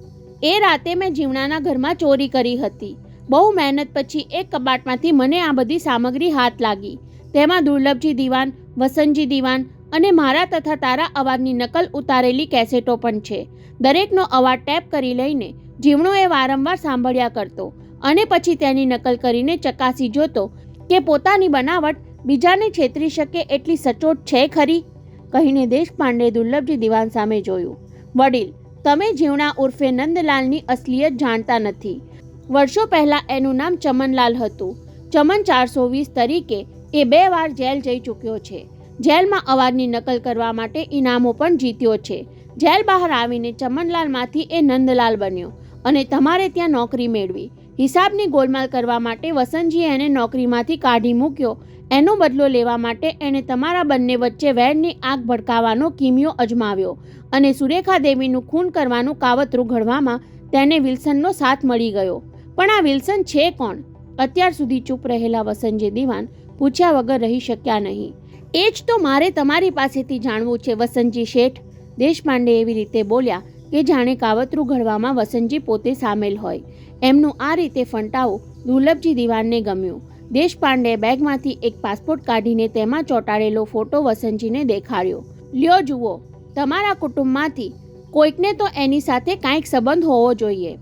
એ રાતે મેં જીવણાના ઘરમાં ચોરી કરી હતી. બહુ મહેનત પછી એક કબાટમાંથી મને આ બધી સામગ્રી હાથ લાગી. તેમાં દુર્લભજી દિવાન, વસંતજી દિવાન અને મારા તથા તારા અવાજની નકલ ઉતારેલી કેસેટો પણ છે. દરેકનો અવાજ ટેપ કરી લઈને જીવણોએ વારંવાર સાંભળ્યા કરતો અને પછી તેની નકલ કરીને ચકાસી જોતો કે પોતાની બનાવટ બીજાને છેતરી શકે એટલી સચોટ છે ખરી. કહીને દેશપાંડે દુર્લભજી દિવાન સામે જોયું. વડીલ, તમે જીવણા ઉર્ફે નંદલાલની અસલિયત જાણતા નથી. વર્ષો પહેલાં એનું નામ ચમનલાલ હતું. ચમન 420 તરીકે એ 2 વાર જેલ જઈ ચૂક્યો છે. જેલમાં અવાજની નકલ કરવા માટે ઇનામો પણ જીત્યો છે. જેલ બહાર આવીને ચમનલાલમાંથી એ નંદલાલ બન્યો અને તમારે ત્યાં નોકરી મેળવી. હિસાબની ગોલમાલ કરવા માટે વસંતજીએ એને નોકરીમાંથી કાઢી મૂક્યો. એનો બદલો લેવા માટે એણે તમારા બંને વચ્ચે વેરની આગ ભડકાવવાનો કિમિયો અજમાવ્યો અને સુરેખા દેવીનું ખૂન કરવાનું કાવતરું ઘડવામાં તેને વિલ્સનનો સાથ મળી ગયો. પણ આ વિલ્સન છે કોણ? અત્યાર સુધી ચૂપ રહેલા વસંતજી દિવાન પૂછ્યા વગર રહી શક્યા નહીં. એ જ તો મારે તમારી પાસેથી જાણવું છે વસંતજી શેઠ. દેશપાંડે એવી રીતે બોલ્યા કે જાણે કાવતરું ઘડવામાં વસંતજી પોતે સામેલ હોય. એમનું આ રીતે ફંટાવું દુર્લભજી દિવાનને ગમ્યું. દેશપાંડે બેગમાંથી એક પાસપોર્ટ કાઢીને તેમાં ચોંટાડેલો ફોટો વસંતજીને દેખાડ્યો. લ્યો જુઓ, તમારા કુટુંબમાંથી કોઈકને તો એની સાથે કાંઈક સંબંધ હોવો જોઈએ.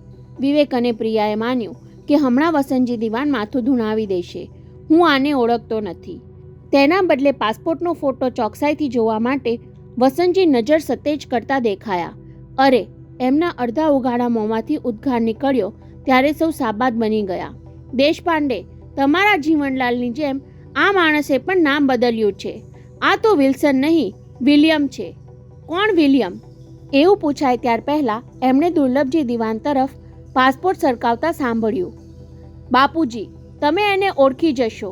વિવેક અને પ્રિયાએ માન્યું કે હમણાં વસંતજી દિવાન માથું ધૂણાવી દેશે. હું આને ઓળખતો નથી. તેના બદલે પાસપોર્ટનો ફોટો ચોકસાઈથી જોવા માટે વસંતજી નજર સતેજ કરતા દેખાયા. અરે, એમના અડધા ઉઘાડા મોંમાંથી ઉદ્ગાર નીકળ્યો ત્યારે સૌ સાબાદ બની ગયા. દેશપાંડે, તમારા જીવનલાલની જેમ આ માણસે પણ નામ બદલ્યું છે. આ તો વિલ્સન નહીં, વિલિયમ છે. કોણ વિલિયમ? એવું પૂછાય ત્યાર પહેલાં એમણે દુર્લભજી દિવાન તરફ પાસપોર્ટ સરકાવતા સાંભળ્યું. બાપુજી, તમે એને ઓળખી જશો.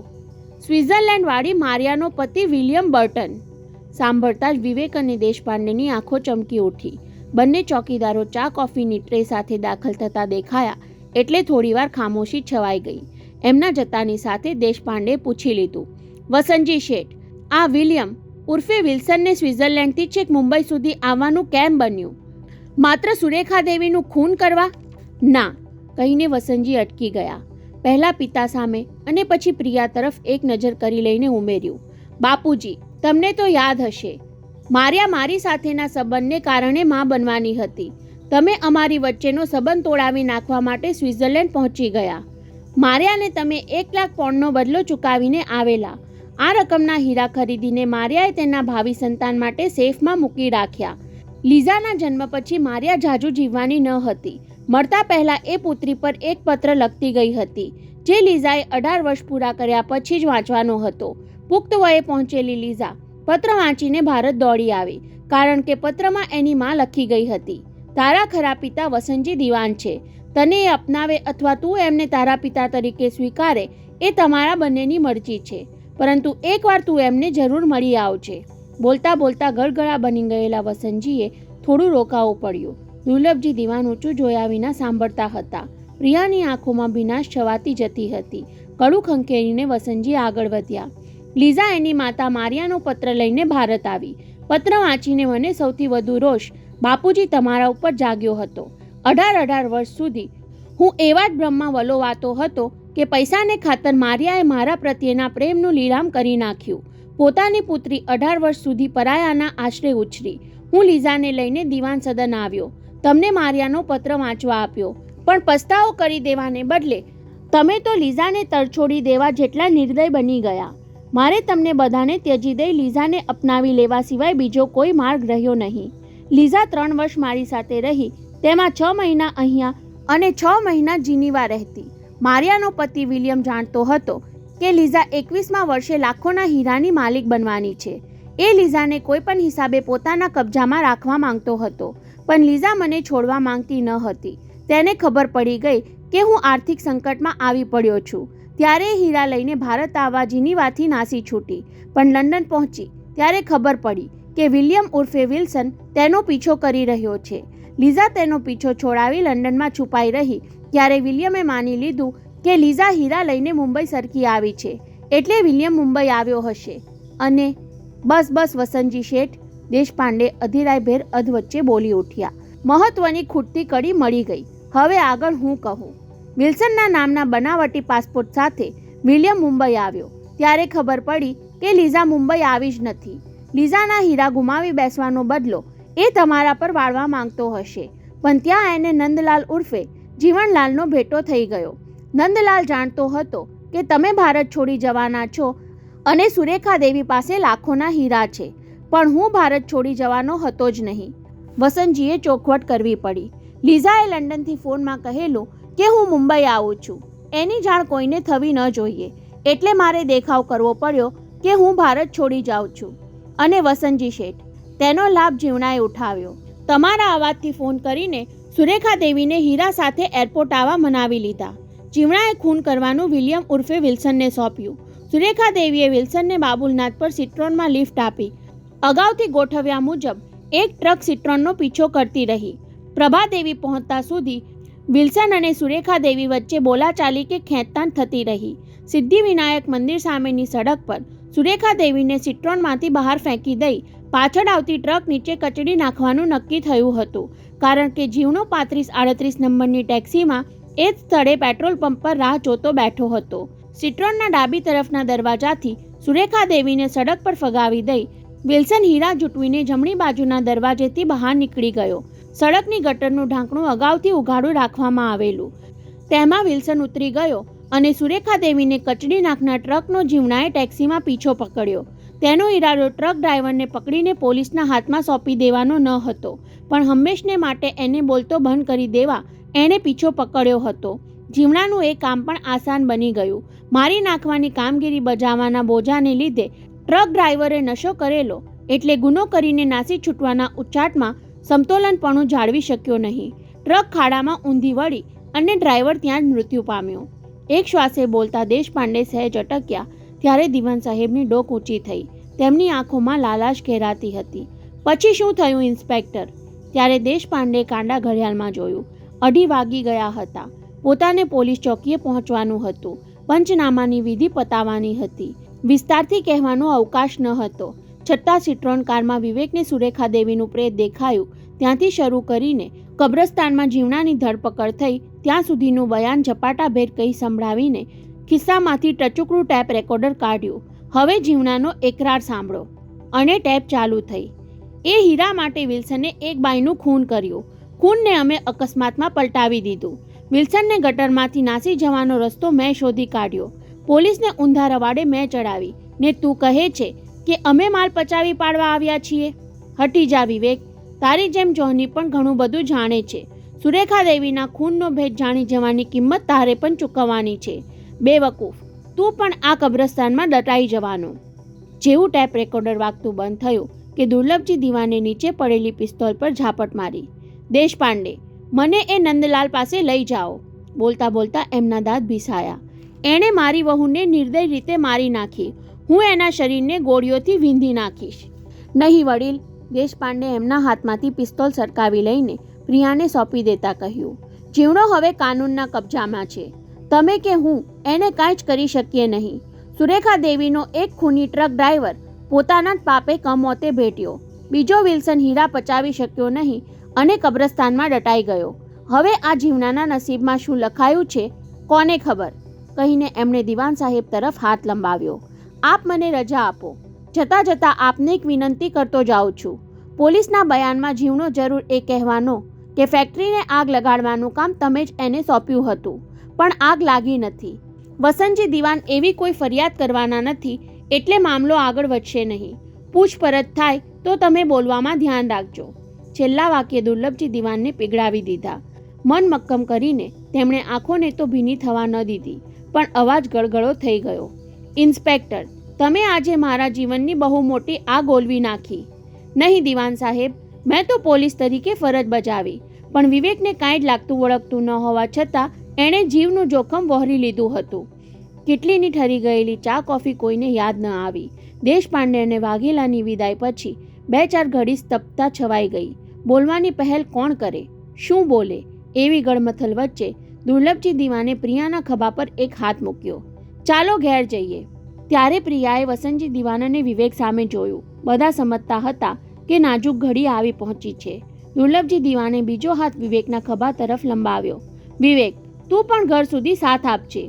સ્વિટ્ઝરલેન્ડવાળી મારિયાનો પતિ વિલિયમ બર્ટન. સાંભળતા જ વિવેક અને દેશપાંડેની આંખો ચમકી ઉઠી. બંને ચોકીદારો ચા કોફીની ટ્રે સાથે દાખલ થતા દેખાયા એટલે થોડીવાર ખામોશી છવાઈ ગઈ. એમના જતાની સાથે દેશપાંડે પૂછી લીધું, વસંતજી શેઠ, આ વિલિયમ ઉર્ફે વિલ્સનને સ્વિટ્ઝરલેન્ડથી છેક મુંબઈ સુધી આવવાનું કેમ બન્યું? માત્ર સુરેખા દેવીનું ખૂન કરવા? ના, કહીને વસંતજી અટકી ગયા. પહેલા પિતા સામે અને પછી પ્રિયા તરફ એક નજર કરી લઈને ઉમેર્યું, બાપુજી, તમને તો યાદ હશે, મારિયા મારી સાથેના સંબંધને કારણે માં બનવાની હતી. તમે અમારી વચ્ચેનો સંબંધ તોડાવી નાખવા માટે સ્વિટ્ઝરલેન્ડ પહોંચી ગયા. મારિયાને તમે 1 લાખ પોન્ડનો બદલો ચૂકવીને આવેલા. આ રકમના હીરા ખરીદીને મારિયાએ તેના ભાવિ સંતાન માટે સેફમાં મૂકી રાખ્યા. લીઝાના જન્મ પછી મારિયા જાજુ જીવવાની ન હતી. મળતા પહેલા એ પુત્રી પર એક પત્ર લખતી ગઈ હતી જે લીઝાએ 18 વર્ષ પૂરા કર્યા પછી જ વાંચવાનો હતો. પુખ્ત વયે પહોંચેલી લીઝા પત્ર વાંચીને ભારત દોડી આવી કારણ કે પત્રમાં એની માં લખી ગઈ હતી, તારા ખરા પિતા વસંતજી દિવાન છે. તને એ અપનાવે અથવા તું એમને તારા પિતા તરીકે સ્વીકારે એ તમારા બંનેની મરજી છે, પરંતુ એકવાર તું એમને જરૂર મળી આવજે. બોલતા બોલતા ગળગળા બની ગયેલા વસંતજીએ થોડું રોકાવું પડ્યું. દુર્લભજી દિવાન ઊંચું જોયા વિના સાંભળતા હતા. પ્રિયાની આંખોમાં ભીનાશ છવાતી જતી હતી. કડું ખંખેરીને વસંતજી આગળ વધ્યા. લીઝા એની માતા મારિયાનો પત્ર લઈને ભારત આવી. પત્ર વાંચીને મને સૌથી વધુ રોષ બાપુજી તમારા ઉપર જાગ્યો હતો. 18 વર્ષ સુધી હું એવા જ ભ્રમમાં વલોવાતો હતો કે પૈસાને ખાતર મારિયાએ મારા પ્રત્યેના પ્રેમનું લીલામ કરી નાખ્યું. પોતાની પુત્રી 18 વર્ષ સુધી પરાયાના આશરે ઉછરી. હું લીઝાને લઈને દિવાન સદન આવ્યો. તમને મારિયાનો પત્ર વાંચવા આપ્યો, પણ પસ્તાવો કરી દેવાને બદલે તમે તો લીઝાને તરછોડી દેવા જેટલા નિર્દય બની ગયા. મારે તમને બધાને ત્યજી દઈ લીઝાને અપનાવી લેવા સિવાય બીજો કોઈ માર્ગ રહ્યો નહીં. લીઝા 3 વર્ષ મારી સાથે રહી, તેમાં 6 મહિના અહીંયા અને 6 મહિના જીનીવા રહેતી. મારિયાનો પતિ વિલિયમ જાણતો હતો કે લીઝા 21મા વર્ષે લાખોના હીરાની માલિક બનવાની છે. એ લીઝાને કોઈ પણ હિસાબે પોતાના કબજામાં રાખવા માંગતો હતો, પણ લીઝા મને છોડવા માંગતી ન હતી. તેને ખબર પડી ગઈ કે હું આર્થિક સંકટમાં આવી પડ્યો છું. ત્યારે હીરા લઈને ભારત આવવા જીનીવાથી નાસી છૂટી, પણ લંડન પહોંચી ત્યારે ખબર પડી કે વિલિયમ ઉર્ફે વિલ્સન તેનો પીછો કરી રહ્યો છે. લીઝા તેનો પીછો છોડાવી લંડનમાં છુપાઈ રહી ત્યારે વિલિયમે માની લીધું કે લીઝા હીરા લઈને મુંબઈ સરકી આવી છે, એટલે વિલિયમ મુંબઈ આવ્યો હશે. અને બસ વસંતજી શેઠ, દેશપાંડે અધીરાયભેર અધવચ્ચે બોલી ઉઠ્યા. મહત્વની ખૂટતી કડી મળી ગઈ. હવે આગળ હું કહું. વિલ્સનના નામના બનાવટી પાસપોર્ટ સાથે વિલિયમ મુંબઈ આવ્યો ત્યારે ખબર પડી કે લીઝા મુંબઈ આવી જ નથી. લીઝાના હીરા ગુમાવી બેસવાનો બદલો એ તમારા પર વાળવા માંગતો હશે, પણ ત્યાં એને નંદલાલ ઉર્ફે જીવનલાલનો ભેટો થઈ ગયો. નંદલાલ જાણતો હતો કે તમે ભારત છોડી જવાના છો અને સુરેખા દેવી પાસે લાખોના હીરા છે, પણ હું ભારત છોડી જવાનો હતો જ નહીં. વસંતજીએ ચોખવટ કરવી પડી. લીઝાએ લંડનથી ફોનમાં કહેલું કે હું મુંબઈ આવું છું. એની જાણ કોઈને થવી ન જોઈએ, એટલે મારે દેખાવ કરવો પડ્યો કે હું ભારત છોડી જાઉં છું. અને વસંતજી શેઠ, તેનો લાભ જીવણાએ ઉઠાવ્યો. તમારા અવાજથી ફોન કરીને સુરેખા દેવીને હીરા સાથે એરપોર્ટ આવવા મનાવી લીધા. જીવણાએ ખૂન કરવાનું વિલિયમ ઉર્ફે વિલ્સનને સોંપ્યું. સુરેખા દેવીએ વિલ્સનને બાબુલનાથ પર સિટ્રોનમાં લિફ્ટ આપી. અગાઉથી ગોઠવ્યા મુજબ એક ટ્રક સિટ્રોનનો પીછો કરતી રહી. પ્રભાદેવી પહોંચતા સુધી વિલ્સન અને સુરેખા દેવી વચ્ચે બોલાચાલી કે ખેંચતાણ થતી રહી. સિદ્ધિવિનાયક મંદિર સામેની સડક પર સુરેખા દેવીને સિટ્રોનમાંથી બહાર ફેંકી દઈ પાછળ આવતી ટ્રક નીચે કચડી નાખવાનું નક્કી થયું હતું, કારણ કે જીવણો 3538 નંબરની ટેક્સીમાં એ જ સ્થળે પેટ્રોલ પંપ પર રાહ જોતો બેઠો હતો. સિટ્રોનના ડાબી તરફના દરવાજાથી સુરેખા દેવીને સડક પર ફગાવી દઈ વિલ્સન હીરા જૂટવીને જમણી બાજુના દરવાજેથી બહાર નીકળી ગયો. સડકની ગટરનું ઢાંકણું અગાઉથી ઉઘાડું રાખવામાં આવેલું. તેમાં વિલ્સન ઉતરી ગયો અને સુરેખા દેવીને કચડી નાખનાર ટ્રકનો જીવણાએ ટેક્સીમાં પીછો પકડ્યો. તેનો ઈરાદો ટ્રક ડ્રાઈવરને પકડીને પોલીસના હાથમાં સોંપી દેવાનો ન હતો, પણ હંમેશને માટે એને બોલતો બંધ કરી દેવા એણે પીછો પકડ્યો હતો. જીવણાનું એ કામ પણ આસાન બની ગયું. મારી નાખવાની કામગીરી બજાવવાના બોજાને લીધે ટ્રક ડ્રાઈવરે નશો કરેલો એટલે ગુનો કરીને નાસી છૂટવાના ઉચ્ચાટમાં સમતોલનપણું જાળવી શક્યો નહીં. ટ્રક ખાડામાં ઊંધી વળી અને ડ્રાઈવર ત્યાં જ મૃત્યુ પામ્યો. એક શ્વાસે બોલતા દેશપાંડે સહેજ અટક્યા. ત્યારે દિવાન સાહેબની ડોક ઊંચી થઈ. તેમની આંખોમાં લાલાશ ઘેરાતી હતી. પછી શું થયું ઇન્સ્પેક્ટર? ત્યારે દેશપાંડે કાંડા ઘડિયાળમાં જોયું. 2:30 વાગી ગયા હતા. પોતાને પોલીસ ચોકીએ પહોંચવાનું હતું. પંચનામાની વિધિ પતાવવાની હતી. વિસ્તારથી કહેવાનો અવકાશ ન હતો. છતાં સિટ્રોન કારમાં વિવેકને સુરેખા દેવીનું પ્રેત દેખાયું ત્યાંથી શરૂ કરીને કબ્રસ્તાનમાં જીવણાની ધરપકડ થઈ ત્યાં સુધીનું બયાન ઝપાટાભેર કહી સંભળાવીને ખિસ્સામાંથી ટચુકડું ટેપ રેકોર્ડર કાઢ્યું. હવે જીવણાનો એકરાર સાંભળો. અને ટેપ ચાલુ થઈ. એ હીરા માટે વિલ્સને એક બાઈનું ખૂન કર્યું. ખૂનને અમે અકસ્માતમાં પલટાવી દીધું. વિલ્સનને ગટરમાંથી નાસી જવાનો રસ્તો મેં શોધી કાઢ્યો. પોલીસને ઊંધા રવાડે મેં ચડાવી. ને તું કહે છે કે અમે માલ પચાવી પાડવા આવ્યા છીએ? હટી જા વિવેક. તારી જેમ જોહની પણ ઘણું બધું જાણે છે. સુરેખા દેવીના ખૂનનો ભેદ જાણી જવાની કિંમત તારે પણ ચૂકવવાની છે. બેવકૂફ, તું પણ આ કબ્રસ્તાનમાં દટાઈ જવાનો. જેવું ટેપ રેકોર્ડર વાગતું બંધ થયું કે દુર્લભજી દીવાને નીચે પડેલી પિસ્તોલ પર ઝાપટ મારી. દેશપાંડે, મને એ નંદલાલ પાસે લઈ જાઓ. બોલતા બોલતા એમના દાંત ભીસાયા. એણે મારી વહુને નિર્દય રીતે મારી નાખી. હું એના શરીરને ગોળીઓથી વીંધી નાખીશ. નહીં વડીલ, દેશપાંડે એમના હાથમાંથી પિસ્તોલ સરકાવી લઈને પ્રિયાને સોંપી દેતા કહ્યું. જીવણો હવે કાનૂનના કબજામાં છે. તમે કે હું એને કાંઈ જ કરી શકીએ નહીં. સુરેખા દેવીનો એક ખૂની ટ્રક ડ્રાઈવર પોતાના જ પાપે કમોતે ભેટ્યો. બીજો વિલ્સન હીરા પચાવી શક્યો નહીં અને કબ્રસ્તાનમાં દટાઈ ગયો. હવે આ જીવણાના નસીબમાં શું લખાયું છે કોને ખબર? કહીને એમણે દિવાન સાહેબ તરફ હાથ લંબાવ્યો. આપ મને રજા આપો. જતાં જતાં આપને એક વિનંતી કરતો જાઉં છું. પોલીસના બયાનમાં જીવણો જરૂર એ કહેવાનો કે ફેક્ટરીને આગ લગાડવાનું કામ તમે જ એને સોંપ્યું હતું, પણ આગ લાગી નથી. વસંતજી દિવાન એવી કોઈ ફરિયાદ કરવાના નથી એટલે મામલો આગળ વધશે નહીં. પૂછપરછ થાય તો તમે બોલવામાં ધ્યાન રાખજો. છેલ્લા વાક્યે દુર્લભજી દિવાનને પીગળાવી દીધા. મન મક્કમ કરીને તેમણે આંખોને તો ભીની થવા ન દીધી, પણ અવાજ ગળગળો થઈ ગયો. ઇન્સ્પેક્ટર, તમે આજે મારા જીવનની બહુ મોટી આગ ઓલવી નાખી. નહીં દિવાન સાહેબ, મેં તો પોલીસ તરીકે ફરજ બજાવી, પણ વિવેકને કાંઈ જ લાગતું વળગતું ન હોવા છતાં એણે જીવનું જોખમ વહોરી લીધું હતું. કેટલીની ઠરી ગયેલી ચા કોફી કોઈને યાદ ન આવી. દેશપાંડે અને વાઘેલાની વિદાય પછી 2-4 ઘડી સ્તબ્ધતા છવાઈ ગઈ. બોલવાની પહેલ કોણ કરે, શું બોલે, એવી ગળમથલ વચ્ચે દુર્લભજી દીવાને પ્રિયાના ખભા પર એક હાથ મૂક્યો. ચાલો ઘેર જઈએ. ત્યારે પ્રિયાએ વસંતજી દીવાન અને વિવેક સામે જોયું. બધા સમજતા હતા કે નાજુક ઘડી આવી પહોંચી છે. દુર્લભજી દીવાને બીજો હાથ વિવેકના ખભા તરફ લંબાવ્યો. વિવેક, તું પણ ઘર સુધી સાથ આપજે.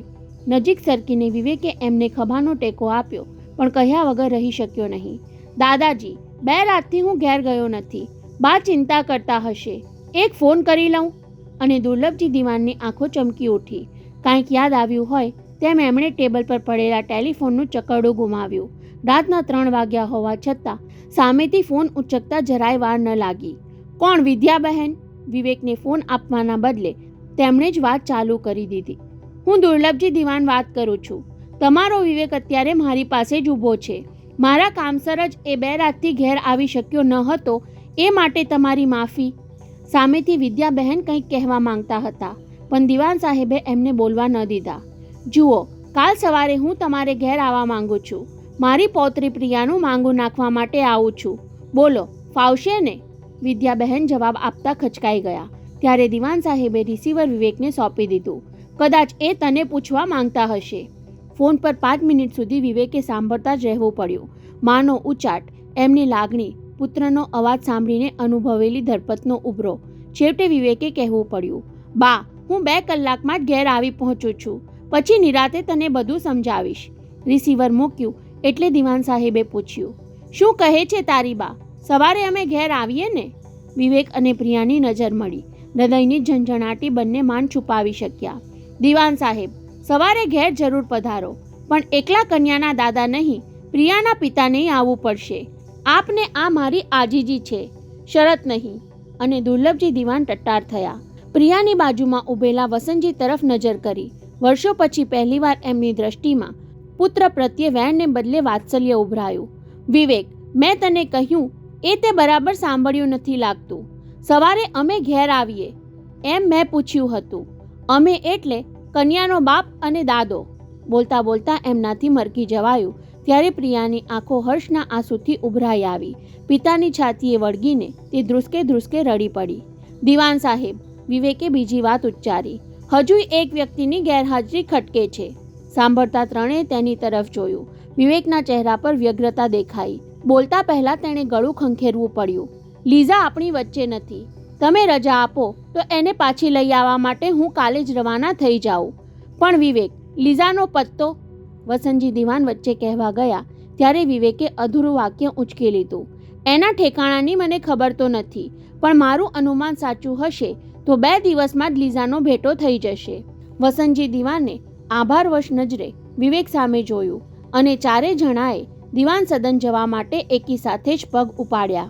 નજીક સરકીને વિવેકે એમને ખભાનો ટેકો આપ્યો, પણ કહ્યા વગર રહી શક્યો નહીં. દાદાજી, 2 રાતથી હું ઘેર ગયો નથી. બા ચિંતા કરતા હશે. એક ફોન કરી લઉં? અને દુર્લભજી દીવાનની આંખો ચમકી ઉઠી. કાંઈક યાદ આવ્યું હોય તેમ એમણે ટેબલ પર પડેલા ટેલિફોનનું ચકરડું ગુમાવ્યું. રાતના 3 વાગ્યા હોવા છતાં સામેથી ફોન ઉચકતા જરાય વાર ન લાગી. કોણ, વિદ્યાબહેન? વિવેકને ફોન આપવાના બદલે તેમણે જ વાત ચાલુ કરી દીધી. હું દુર્લભજી દીવાન વાત કરું છું. તમારો વિવેક અત્યારે મારી પાસે જ ઊભો છે. મારા કામસર જ એ 2 રાતથી ઘેર આવી શક્યો ન હતો, એ માટે તમારી માફી. સામેથી વિદ્યાબહેન કંઈક કહેવા માંગતા હતા, પણ દિવાન સાહેબે એમને બોલવા ન દીધા. જુઓ, કાલ સવારે હું તમારે ઘેર આવવા માંગુ છું. મારી પૌત્રી પ્રિયાનું માંગુ નાખવા માટે આવું છું. બોલો, ફાવશે ને? વિદ્યાબહેન જવાબ આપતા ખચકાઈ ગયા. ત્યારે દિવાન સાહેબે રિસીવર વિવેકને સોંપી દીધું. કદાચ એ તને પૂછવા માંગતા હશે. ફોન પર 5 મિનિટ સુધી વિવેકે સાંભળતા જ રહેવું પડ્યું. માનો ઉચાટ, એમની લાગણી, પુત્રનો અવાજ સાંભળીને અનુભવેલી ધરપતનો ઉભરો. છેવટે વિવેકે કહેવું પડ્યું, બા, હું 2 કલાકમાં જ ઘેર આવી પહોંચું છું. પછી નિરાતે તને બધું સમજાવીશ. રિસીવર મૂક્યું એટલે દિવાન સાહેબે પૂછ્યું, શું કહે છે તારી બા? સવારે અમે ઘેર આવીએ ને? વિવેક અને પ્રિયાની નજર મળી. હૃદયની ઝંઝણાટી બંને માન છુપાવી શક્યા. દિવાન સાહેબ, સવારે ઘેર જરૂર પધારો, પણ એકલા કન્યાના દાદા નહીં, પ્રિયાના પિતાને આવવું પડશે. આપને આ મારી આજીજી છે, શરત નહીં. અને દુર્લભજી દિવાન ટટ્ટાર થયા. પ્રિયાની બાજુમાં ઊભેલા વસંતજી તરફ નજર કરી. વર્ષો પછી પહેલીવાર એમની દ્રષ્ટિમાં પુત્ર પ્રત્યે વેણને બદલે વાત્સલ્ય ઉભરાયું. વિવેક, મેં તને કહ્યું એ તે બરાબર સાંભળ્યું નથી લાગતું. સવારે અમે ઘેર આવીએ એમ મેં પૂછ્યું હતું. અમે એટલે કન્યાનો બાપ અને દાદો. બોલતા બોલતા એમનાથી મરકી જવાયું. ત્યારે પ્રિયાની આંખો હર્ષના આંસુથી ઉભરાઈ આવી. પિતાની છાતીએ વળગીને તે ધ્રુસકે ધ્રુસકે રડી પડી. દિવાન સાહેબ, વિવેકે બીજી વાત ઉચ્ચારી, હજુ એક વ્યક્તિની ગેરહાજરી ખટકે છે. સાંભળતા ત્રણેય તેની તરફ જોયું. વિવેકના ચહેરા પર વ્યગ્રતા દેખાઈ. બોલતા પહેલા તેણે ગળું ખંખેરવું પડ્યું. લીઝા આપણી વચ્ચે નથી. તમે રજા આપો તો એને પાછી લઈ આવવા માટે હું કાલે જ રવાના થઈ જાઉં. પણ વિવેક, લીઝાનો પત્તો? વસંતજી દિવાન વચ્ચે કહેવા ગયા ત્યારે વિવેકે અધૂરું વાક્ય ઉંચકી લીધું. એના ઠેકાણાની મને ખબર તો નથી, પણ મારું અનુમાન સાચું હશે તો 2 દિવસમાં જ લીઝાનો ભેટો થઈ જશે. વસંતજી દિવાને આભારવશ નજરે વિવેક સામે જોયું અને ચારે જણાએ દિવાન સદન જવા માટે એકી સાથે જ પગ ઉપાડ્યા.